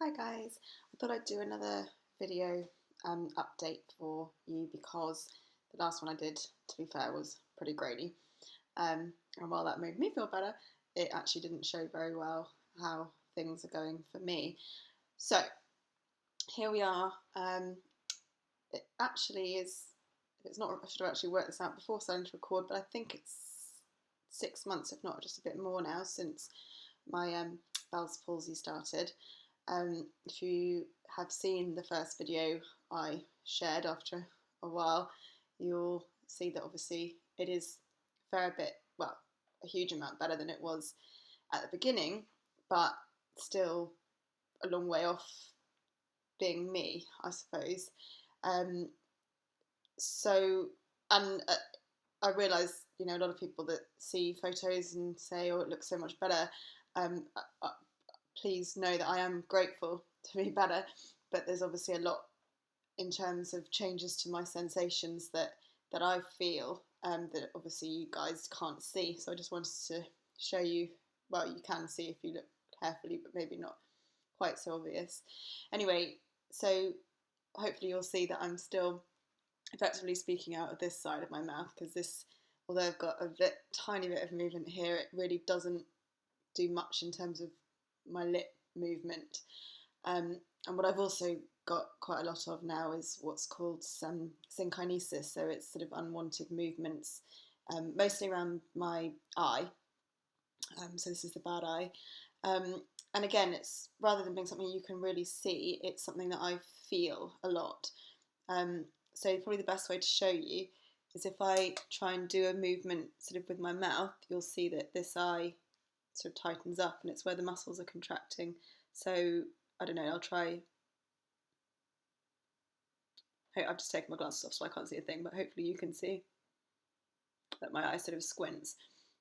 Hi guys, I thought I'd do another video update for you because the last one I did, to be fair, was pretty grainy. And while that made me feel better, it actually didn't show very well how things are going for me. So here we are. It actually is, it's not, I should have actually worked this out before starting to record, but I think it's 6 months, if not just a bit more now, since my Bell's palsy started. If you have seen the first video I shared after a while, you'll see that obviously it is a fair bit, well, a huge amount better than it was at the beginning, but still a long way off being me, I suppose. Um, so, and I realise, a lot of people that see photos and say, oh, it looks so much better. Um, Please know that I am grateful to be better, but there's obviously a lot in terms of changes to my sensations that I feel that obviously you guys can't see. So I just wanted to show you, well, you can see if you look carefully, but maybe not quite so obvious. Anyway, so hopefully you'll see that I'm still effectively speaking out of this side of my mouth, because this, although I've got a tiny bit of movement here, it really doesn't do much in terms of my lip movement. And what I've also got quite a lot of now is what's called synkinesis, so it's sort of unwanted movements, mostly around my eye. So this is the bad eye. And again, it's rather than being something you can really see, it's something that I feel a lot. So probably the best way to show you is if I try and do a movement sort of with my mouth, you'll see that this eye sort of tightens up, and it's where the muscles are contracting. So I don't know, I'll try. I've just taken my glasses off so I can't see a thing, but hopefully you can see that my eye sort of squints.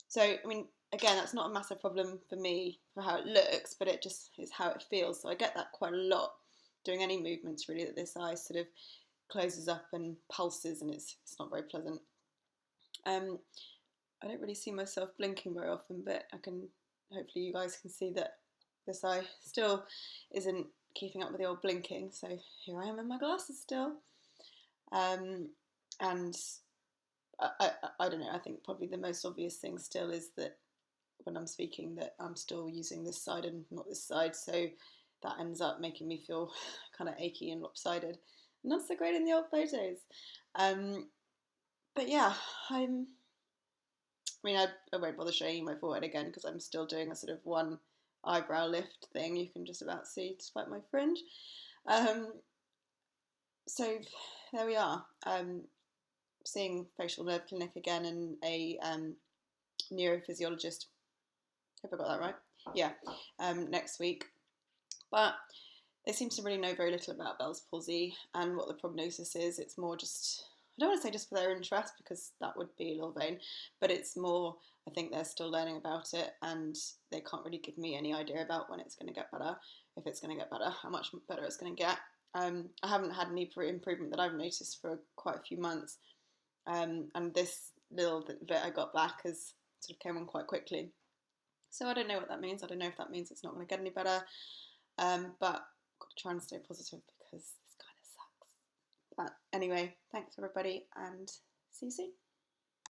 So I mean, again, that's not a massive problem for me for how it looks, but it just is how it feels. So I get that quite a lot doing any movements really, that this eye sort of closes up and pulses, and it's not very pleasant. I don't really see myself blinking very often, but hopefully you guys can see that this eye still isn't keeping up with the old blinking. So here I am in my glasses still. And I don't know, I think probably the most obvious thing still is that when I'm speaking that I'm still using this side and not this side, so that ends up making me feel kind of achy and lopsided. Not so great in the old photos. But yeah, I won't bother showing you my forehead again because I'm still doing a sort of one eyebrow lift thing you can just about see despite my fringe. So there we are. Seeing facial nerve clinic again and a neurophysiologist. Hope I got that right. Yeah, next week. But they seem to really know very little about Bell's palsy and what the prognosis is. It's more just, I don't want to say just for their interest because that would be a little vain, but it's more, I think they're still learning about it and they can't really give me any idea about when it's going to get better, if it's going to get better, how much better it's going to get. I haven't had any improvement that I've noticed for quite a few months, and this little bit I got back has sort of came on quite quickly. So I don't know what that means. I don't know if that means it's not going to get any better, but I've got to try and stay positive because this kind of sucks. But anyway, thanks everybody and see you soon.